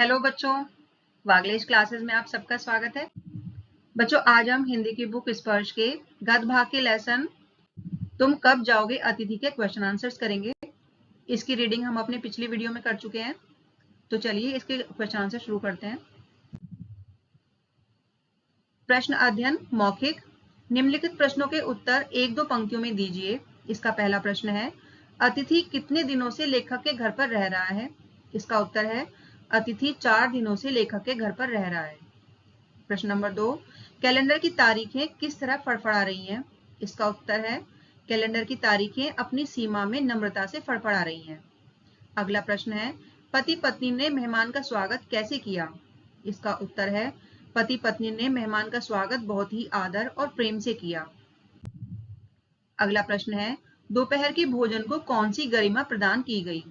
Hello बच्चों, वागलेश classes में आप सबका स्वागत है। बच्चों, आज हम हिंदी की बुक स्पर्श के गद्य भाग के लेसन तुम कब जाओगे अतिथि के क्वेश्चन आंसर्स करेंगे। इसकी रीडिंग हम अपने पिछली वीडियो में कर चुके हैं, तो चलिए इसके क्वेश्चन आंसर शुरू करते हैं। प्रश्न अध्ययन मौखिक। निम्नलिखित प्रश्नों के उत्तर एक दो पंक्तियों में दीजिए। इसका पहला प्रश्न है, अतिथि कितने दिनों से लेखक के घर पर रह रहा है। इसका उत्तर है, अतिथि 4 दिनों से लेखक के घर पर रह रहा है। प्रश्न नंबर 2, कैलेंडर की तारीखें किस तरह फड़फड़ा रही हैं। इसका उत्तर है, कैलेंडर की तारीखें अपनी सीमा में नम्रता से फड़फड़ा रही हैं। अगला प्रश्न है, पति पत्नी ने मेहमान का स्वागत कैसे किया। इसका उत्तर है, पति पत्नी ने मेहमान का स्वागत बहुत ही आदर और प्रेम से किया। अगला प्रश्न है, दोपहर के भोजन को कौन सी गरिमा प्रदान की गई।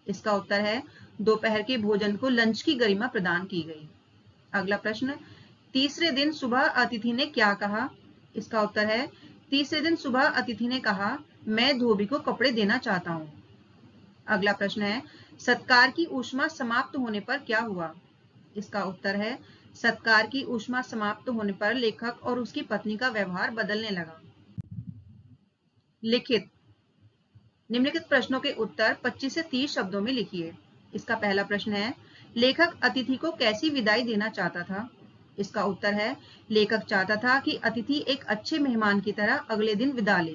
इसका उत्तर है, दोपहर के भोजन को लंच की गरिमा प्रदान की गई। अगला प्रश्न, तीसरे दिन सुबह अतिथि ने क्या कहा। इसका उत्तर है, तीसरे दिन सुबह अतिथि ने कहा, मैं धोबी को कपड़े देना चाहता हूँ। अगला प्रश्न है, सत्कार की ऊष्मा समाप्त होने पर क्या हुआ। इसका उत्तर है, सत्कार की ऊष्मा समाप्त होने पर लेखक और उसकी पत्नी का व्यवहार बदलने लगा। लिखित। निम्नलिखित प्रश्नों के उत्तर 25 से 30 शब्दों में लिखिए। इसका पहला प्रश्न है, लेखक अतिथि को कैसी विदाई देना चाहता था। इसका उत्तर है, लेखक चाहता था कि अतिथि एक अच्छे मेहमान की तरह अगले दिन विदा ले।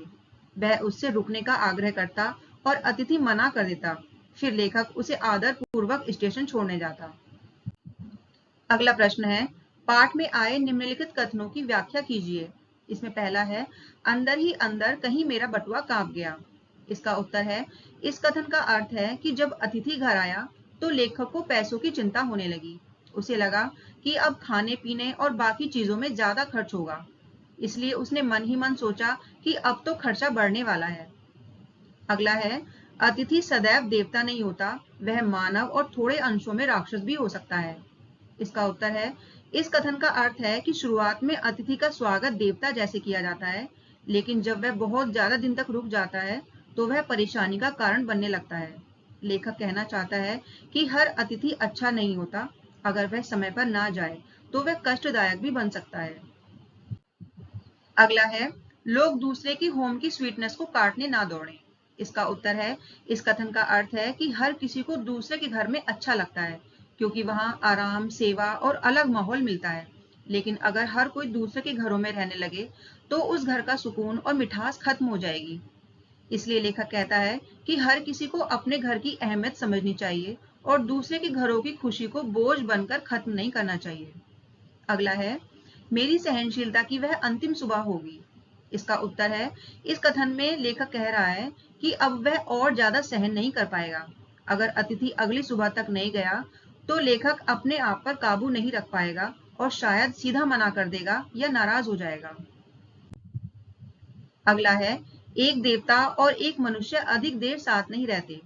वह उससे रुकने का आग्रह करता और अतिथि मना कर देता। फिर लेखक उसे आदर पूर्वक स्टेशन छोड़ने जाता। अगला प्रश्न है, पाठ में आए निम्नलिखित कथनों की व्याख्या कीजिए। इसमें पहला है, अंदर ही अंदर कहीं मेरा बटुआ कांप गया। इसका उत्तर है, इस कथन का अर्थ है कि जब अतिथि घर आया तो लेखक को पैसों की चिंता होने लगी। उसे लगा कि अब खाने पीने और बाकी चीजों में ज्यादा खर्च होगा, इसलिए उसने मन ही मन सोचा कि अब तो खर्चा बढ़ने वाला है। अगला है, अतिथि सदैव देवता नहीं होता, वह मानव और थोड़े अंशों में राक्षस भी हो सकता है। इसका उत्तर है, इस कथन का अर्थ है कि शुरुआत में अतिथि का स्वागत देवता जैसे किया जाता है, लेकिन जब वह बहुत ज्यादा दिन तक रुक जाता है तो वह परेशानी का कारण बनने लगता है। लेखक कहना चाहता है कि हर अतिथि अच्छा नहीं होता। अगर वह समय पर ना जाए तो वह कष्टदायक भी बन सकता है। अगला है, लोग दूसरे की होम की स्वीटनेस को काटने ना दौड़ें। इसका उत्तर है, इस कथन का अर्थ है कि हर किसी को दूसरे के घर में अच्छा लगता है, क्योंकि वहां आराम, सेवा और अलग माहौल मिलता है। लेकिन अगर हर कोई दूसरे के घरों में रहने लगे तो उस घर का सुकून और मिठास खत्म हो जाएगी। इसलिए लेखक कहता है कि हर किसी को अपने घर की अहमियत समझनी चाहिए और दूसरे के घरों की खुशी को बोझ बनकर खत्म नहीं करना चाहिए। अगला है, मेरी सहनशीलता की वह अंतिम सुबह होगी। इसका उत्तर है, इस कथन में लेखक कह रहा है कि अब वह और ज्यादा सहन नहीं कर पाएगा। अगर अतिथि अगली सुबह तक नहीं गया तो लेखक अपने आप पर काबू नहीं रख पाएगा और शायद सीधा मना कर देगा या नाराज हो जाएगा। अगला है, एक देवता और एक मनुष्य अधिक देर साथ नहीं रहते।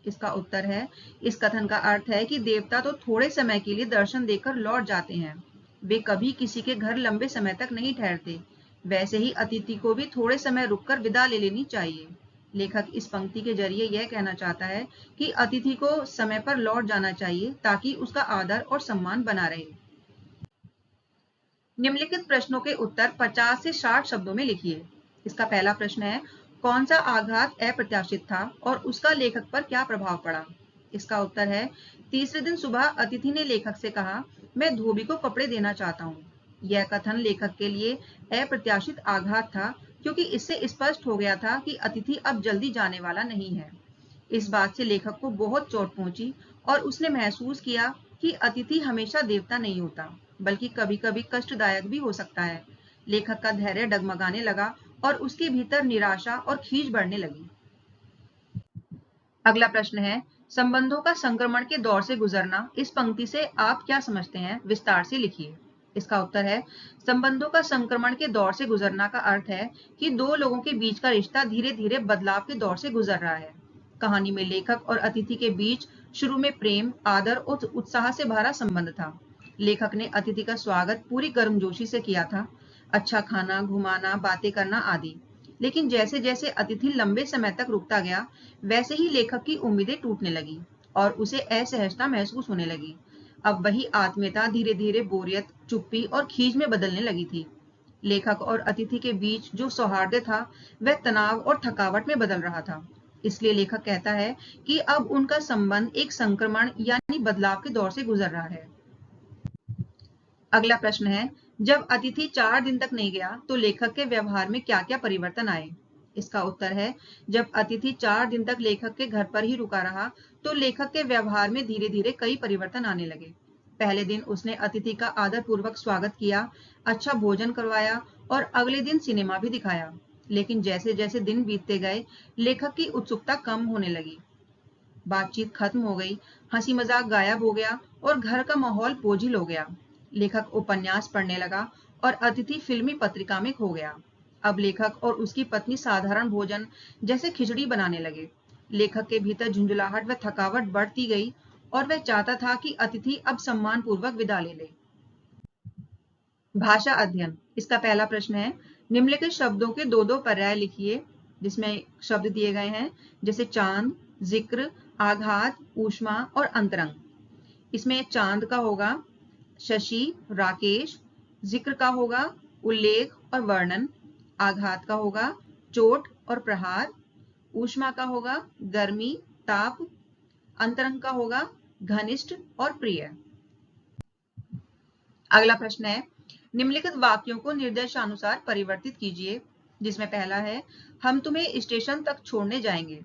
इसका उत्तर है, इस कथन का अर्थ है कि देवता तो थोड़े समय के लिए दर्शन देकर लौट जाते हैं, वे कभी किसी के घर लंबे समय तक नहीं ठहरते। वैसे ही अतिथि को भी थोड़े समय रुककर विदा ले लेनी चाहिए। लेखक इस पंक्ति के जरिए यह कहना चाहता है कि अतिथि को समय पर लौट जाना चाहिए ताकि उसका आदर और सम्मान बना रहे। निम्नलिखित प्रश्नों के उत्तर 50 से 60 शब्दों में लिखिए। इसका पहला प्रश्न है, कौन सा आघात अप्रत्याशित था और उसका लेखक पर क्या प्रभाव पड़ा। इसका उत्तर है, तीसरे दिन सुबह अतिथि ने लेखक से कहा, मैं धोबी को कपड़े देना चाहता हूँ। यह कथन लेखक के लिए अप्रत्याशित आघात था, क्योंकि इससे स्पष्ट हो गया था कि अतिथि अब जल्दी जाने वाला नहीं है। इस बात से लेखक को बहुत चोट पहुंची और उसने महसूस किया कि अतिथि हमेशा देवता नहीं होता, बल्कि कभी कभी कष्टदायक भी हो सकता है। लेखक का धैर्य डगमगाने लगा और उसके भीतर निराशा और खीज बढ़ने लगी। अगला प्रश्न है, संबंधों का संक्रमण के दौर से गुजरना, इस पंक्ति से आप क्या समझते हैं, विस्तार से लिखिए। इसका उत्तर है, संबंधों का संक्रमण के दौर से गुजरना का अर्थ है कि दो लोगों के बीच का रिश्ता धीरे धीरे बदलाव के दौर से गुजर रहा है। कहानी में लेखक और अतिथि के बीच शुरू में प्रेम, आदर और उत्साह से भरा संबंध था। लेखक ने अतिथि का स्वागत पूरी गर्मजोशी से किया था, अच्छा खाना, घुमाना, बातें करना आदि। लेकिन जैसे जैसे अतिथि लंबे समय तक रुकता गया, वैसे ही लेखक की उम्मीदें टूटने लगी। और उसे असहजता महसूस होने लगी। अब वही आत्मीयता धीरे धीरे बोरियत, चुप्पी और खीज में बदलने लगी थी। लेखक और अतिथि के बीच जो सौहार्द था वह तनाव और थकावट में बदल रहा था। इसलिए लेखक कहता है कि अब उनका संबंध एक संक्रमण यानी बदलाव के दौर से गुजर रहा है। अगला प्रश्न है, जब अतिथि 4 दिन तक नहीं गया तो लेखक के व्यवहार में क्या क्या परिवर्तन आए? इसका उत्तर है, जब अतिथि 4 दिन तक लेखक के घर पर ही रुका रहा तो लेखक के व्यवहार में धीरे धीरे कई परिवर्तन आने लगे। पहले दिन उसने अतिथि का आदरपूर्वक स्वागत किया, अच्छा भोजन करवाया और अगले दिन सिनेमा भी दिखाया। लेकिन जैसे जैसे दिन बीतते गए लेखक की उत्सुकता कम होने लगी। बातचीत खत्म हो गई, हंसी मजाक गायब हो गया और घर का माहौल बोझिल हो गया। लेखक उपन्यास पढ़ने लगा और अतिथि फिल्मी पत्रिका में खो गया। अब लेखक और उसकी पत्नी साधारण भोजन जैसे खिचड़ी बनाने लगे। लेखक के भीतर झुंझुलाहट व थकावट बढ़ती गई और वह चाहता था कि अतिथि अब सम्मान पूर्वक विदा ले ले। भाषा अध्ययन, इसका पहला प्रश्न है, निम्नलिखित शब्दों के दो दो पर्याय लिखिए, जिसमें शब्द दिए गए हैं जैसे चांद, जिक्र, आघात, ऊष्मा और अंतरंग। इसमें चांद का होगा शशि, राकेश, जिक्र का होगा उल्लेख और वर्णन, आघात का होगा चोट और प्रहार, ऊष्मा का होगा गर्मी, ताप, अंतरंग का होगा घनिष्ठ और प्रिय। अगला प्रश्न है, निम्नलिखित वाक्यों को निर्देशानुसार परिवर्तित कीजिए, जिसमें पहला है, हम तुम्हें स्टेशन तक छोड़ने जाएंगे।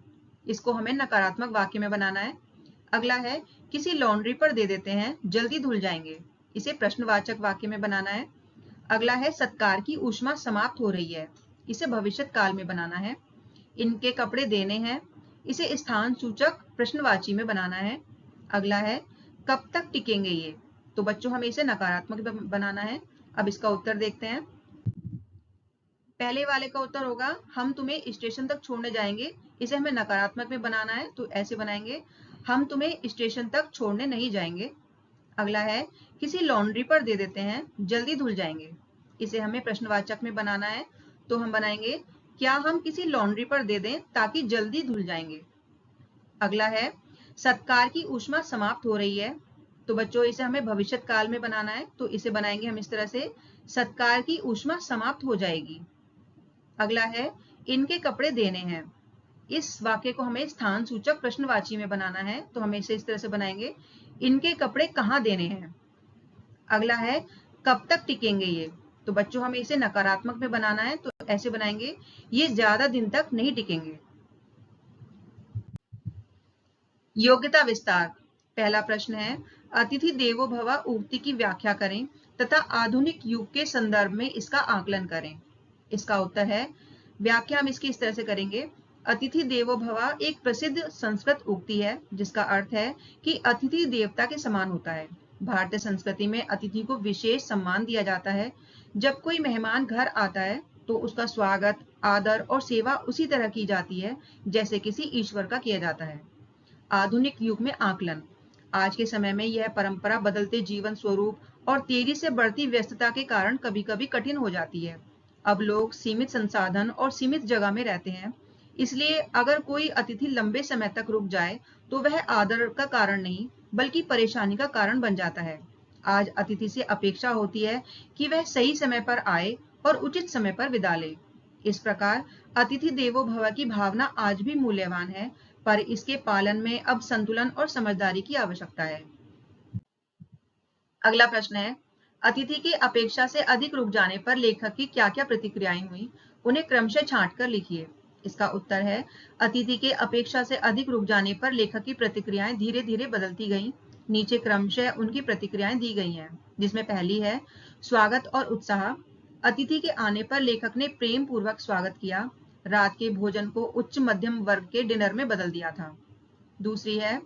इसको हमें नकारात्मक वाक्य में बनाना है। अगला है, किसी लॉन्ड्री पर दे देते हैं, जल्दी धुल जाएंगे। इसे प्रश्नवाचक वाक्य में बनाना है। अगला है, सत्कार की ऊष्मा समाप्त हो रही है। इसे भविष्यत काल में बनाना है। इनके कपड़े देने हैं। इसे स्थान सूचक प्रश्नवाची में बनाना है। अगला है, कब तक टिकेंगे ये, तो बच्चों हमें इसे नकारात्मक बनाना है। अब इसका उत्तर देखते हैं। पहले वाले का उत्तर होगा, हम तुम्हें स्टेशन तक छोड़ने जाएंगे। इसे हमें नकारात्मक में बनाना है, तो ऐसे बनाएंगे, हम तुम्हें स्टेशन तक छोड़ने नहीं जाएंगे। अगला है, किसी लॉन्ड्री पर दे देते हैं, जल्दी धुल जाएंगे। इसे हमें प्रश्नवाचक में बनाना है, तो हम बनाएंगे, क्या हम किसी लॉन्ड्री पर दे दें ताकि जल्दी धुल जाएंगे। अगला है, सत्कार की ऊष्मा समाप्त हो रही है, तो बच्चों इसे हमें भविष्यत काल में बनाना है, तो इसे बनाएंगे हम इस तरह से, सत्कार की ऊष्मा समाप्त हो जाएगी। अगला है, इनके कपड़े देने हैं। इस वाक्य को हमें स्थान सूचक प्रश्नवाची में बनाना है, तो हमें इसे इस तरह से बनाएंगे, इनके कपड़े कहाँ देने हैं। अगला है, कब तक टिकेंगे ये, तो बच्चों हमें इसे नकारात्मक में बनाना है, तो ऐसे बनाएंगे, ये ज्यादा दिन तक नहीं टिकेंगे। योग्यता विस्तार, पहला प्रश्न है, अतिथि देवो भव उक्ति की व्याख्या करें तथा आधुनिक युग के संदर्भ में इसका आकलन करें। इसका उत्तर है, व्याख्या हम इसकी इस तरह से करेंगे, अतिथि देवो भव एक प्रसिद्ध संस्कृत उक्ति है जिसका अर्थ है कि अतिथि देवता के समान होता है। भारतीय संस्कृति में अतिथि को विशेष सम्मान दिया जाता है। जब कोई मेहमान घर आता है तो उसका स्वागत, आदर और सेवा उसी तरह की जाती है जैसे किसी ईश्वर का किया जाता है। आधुनिक युग में आकलन, आज के समय में यह परंपरा बदलते जीवन स्वरूप और तेजी से बढ़ती व्यस्तता के कारण कभी कभी कठिन हो जाती है। अब लोग सीमित संसाधन और सीमित जगह में रहते हैं, इसलिए अगर कोई अतिथि लंबे समय तक रुक जाए तो वह आदर का कारण नहीं बल्कि परेशानी का कारण बन जाता है। आज अतिथि से अपेक्षा होती है कि वह सही समय पर आए और उचित समय पर विदा ले। इस प्रकार अतिथि देवो भव की भावना आज भी मूल्यवान है, पर इसके पालन में अब संतुलन और समझदारी की आवश्यकता है। अगला प्रश्न है, अतिथि की अपेक्षा से अधिक रुक जाने पर लेखक की क्या क्या प्रतिक्रियाएं हुई, उन्हें क्रमशः छांट कर लिखिए। इसका उत्तर है, अतिथि के अपेक्षा से अधिक रुक जाने पर लेखक की प्रतिक्रियाएं धीरे धीरे बदलती गईं। नीचे क्रमशः उनकी प्रतिक्रियाएं दी गई हैं, जिसमें पहली है स्वागत और उत्साह। अतिथि के आने पर लेखक ने प्रेम पूर्वक स्वागत किया, रात के भोजन को उच्च मध्यम वर्ग के डिनर में बदल दिया था। दूसरी है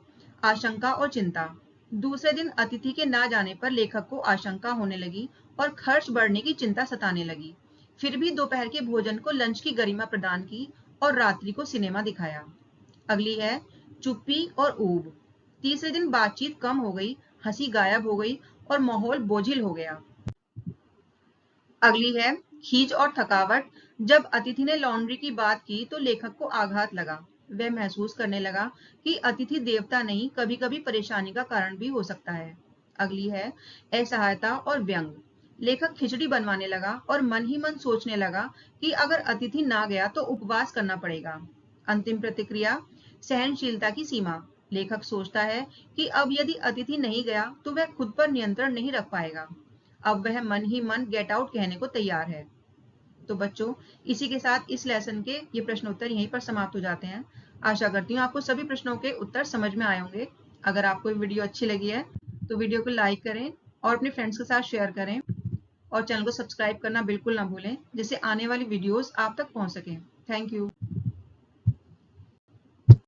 आशंका और चिंता। दूसरे दिन अतिथि के ना जाने पर लेखक को आशंका होने लगी और खर्च बढ़ने की चिंता सताने लगी। फिर भी दोपहर के भोजन को लंच की गरिमा प्रदान की और रात्रि को सिनेमा दिखाया। अगली है चुप्पी और ऊब। तीसरे दिन बातचीत कम हो गई, हंसी गायब हो गई और माहौल बोझिल हो गया। अगली है खीज और थकावट। जब अतिथि ने लॉन्ड्री की बात की तो लेखक को आघात लगा। वह महसूस करने लगा कि अतिथि देवता नहीं, कभी कभी परेशानी का कारण भी हो सकता है। अगली है असहायता और व्यंग। लेखक खिचड़ी बनवाने लगा और मन ही मन सोचने लगा कि अगर अतिथि ना गया तो उपवास करना पड़ेगा। अंतिम प्रतिक्रिया सहनशीलता की सीमा। लेखक सोचता है कि अब यदि अतिथि नहीं गया तो वह खुद पर नियंत्रण नहीं रख पाएगा। अब वह मन ही मन गेट आउट कहने को तैयार है। तो बच्चों, इसी के साथ इस लेसन के ये प्रश्न उत्तर यहीं पर समाप्त हो जाते हैं। आशा करती हूँ आपको सभी प्रश्नों के उत्तर समझ में आए होंगे। अगर आपको ये वीडियो अच्छी लगी है तो वीडियो को लाइक करें और अपने फ्रेंड्स के साथ शेयर करें और चैनल को सब्सक्राइब करना बिल्कुल ना भूलें, जिससे आने वाली वीडियोस आप तक पहुंच सकें। Thank you.